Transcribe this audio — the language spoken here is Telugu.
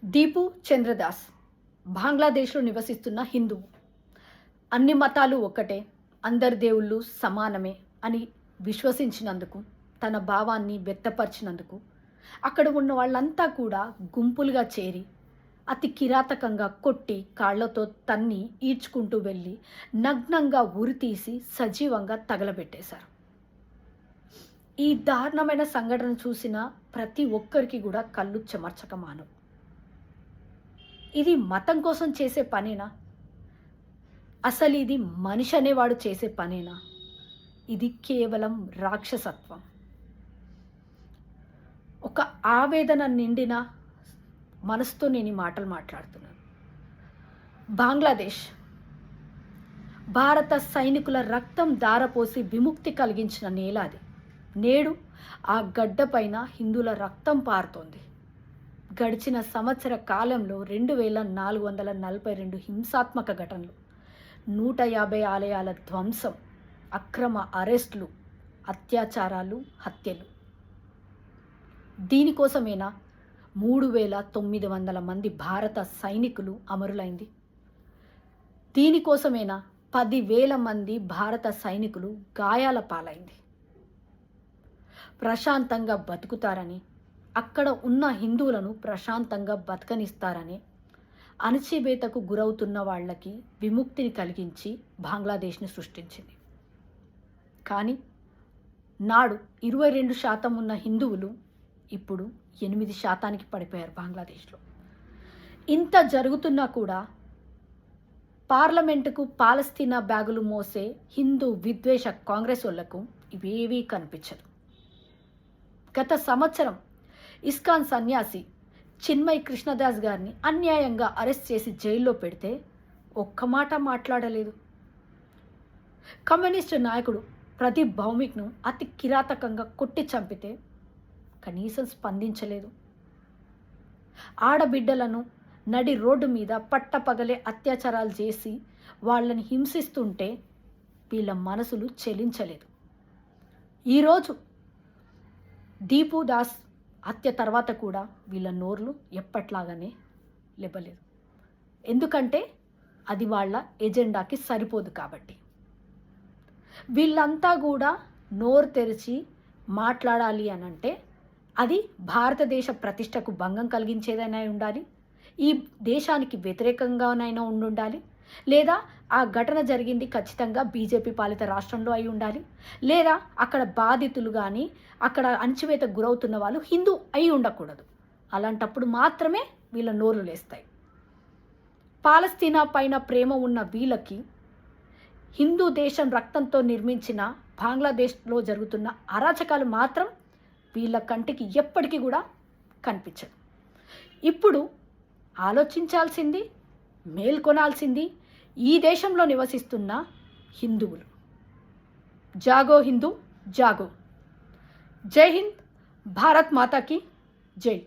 దీపు చంద్రదాస్ బంగ్లాదేశ్లో నివసిస్తున్న హిందువు. అన్ని మతాలు ఒక్కటే, అందరి దేవుళ్ళు సమానమే అని విశ్వసించినందుకు, తన భావాన్ని వ్యక్తపరిచినందుకు అక్కడ ఉన్న వాళ్ళంతా కూడా గుంపులుగా చేరి అతి కిరాతకంగా కొట్టి కాళ్లతో తన్ని ఈడ్చుకుంటూ వెళ్ళి నగ్నంగా ఉరితీసి సజీవంగా తగలబెట్టేశారు. ఈ దారుణమైన సంఘటన చూసిన ప్రతి ఒక్కరికి కూడా కళ్ళు చెమర్చక మానవు. ఇది మతం కోసం చేసే పనేనా? అసలు ఇది మనిషి అనేవాడు చేసే పనేనా? ఇది కేవలం రాక్షసత్వం. ఒక ఆవేదన నిండిన మనసుతో నేను ఈ మాటలు మాట్లాడుతున్నాను. బంగ్లాదేశ్ భారత సైనికుల రక్తం ధారపోసి విముక్తి కలిగించిన నేల అది. నేడు ఆ గడ్డపైన హిందువుల రక్తం పారుతోంది. గడిచిన సంవత్సర కాలంలో 2442 హింసాత్మక ఘటనలు, 150 ఆలయాల ధ్వంసం, అక్రమ అరెస్టులు, అత్యాచారాలు, హత్యలు. దీనికోసమేనా 3900 మంది భారత సైనికులు అమరులైంది? దీనికోసమేనా 10,000 మంది భారత సైనికులు గాయాల పాలైంది? ప్రశాంతంగా బతుకుతారని, అక్కడ ఉన్న హిందువులను ప్రశాంతంగా బతకనిస్తారని, అణచివేతకు గురవుతున్న వాళ్ళకి విముక్తిని కలిగించి బంగ్లాదేశ్ని సృష్టించింది. కానీ నాడు 22% ఉన్న హిందువులు ఇప్పుడు 8% పడిపోయారు బంగ్లాదేశ్లో. ఇంత జరుగుతున్నా కూడా పార్లమెంటుకు పాలస్తీనా బ్యాగులు మోసే హిందూ విద్వేష కాంగ్రెస్ వాళ్లకు ఇవేవీ కనిపించదు. గత సంవత్సరం ఇస్కాన్ సన్యాసి చిన్మయ్ కృష్ణదాస్ గారిని అన్యాయంగా అరెస్ట్ చేసి జైల్లో పెడితే ఒక్క మాట మాట్లాడలేదు. కమ్యూనిస్టు నాయకుడు ప్రదీప్ భౌమిక్ను అతి కిరాతకంగా కొట్టి చంపితే కనీసం స్పందించలేదు. ఆడబిడ్డలను నడి రోడ్డు మీద పట్టపగలే అత్యాచారాలు చేసి వాళ్ళని హింసిస్తుంటే వీళ్ళ మనసులు చెలించలేదు. ఈరోజు దీపు దాస్ హత్య తర్వాత కూడా వీళ్ళ నోర్లు ఎప్పట్లాగానే లేవలేదు. ఎందుకంటే అది వాళ్ళ ఎజెండాకి సరిపోదు కాబట్టి. వీళ్ళంతా కూడా నోరు తెరిచి మాట్లాడాలి అని అంటే అది భారతదేశ ప్రతిష్టకు భంగం కలిగించేదైనా ఉండాలి, ఈ దేశానికి వ్యతిరేకంగానైనా ఉండాలి, లేదా ఆ ఘటన జరిగింది ఖచ్చితంగా బీజేపీ పాలిత రాష్ట్రంలో అయి ఉండాలి, లేదా అక్కడ బాధితులు కానీ అక్కడ అణచివేతకు గురవుతున్న వాళ్ళు హిందూ అయి ఉండకూడదు. అలాంటప్పుడు మాత్రమే వీళ్ళ నోరు లేస్తాయి. పాలస్తీనా పైన ప్రేమ ఉన్న వీళ్ళకి హిందూ దేశం రక్తంతో నిర్మించిన బంగ్లాదేశ్లో జరుగుతున్న అరాచకాలు మాత్రం వీళ్ళ కంటికి ఎప్పటికీ కూడా కనిపించదు. ఇప్పుడు ఆలోచించాల్సింది, మేల్కొనాల్సింది ఈ దేశంలో నివసిస్తున్న హిందువులు. జాగో హిందూ జాగో. జై హింద్, భారత్ మాతాకి జై.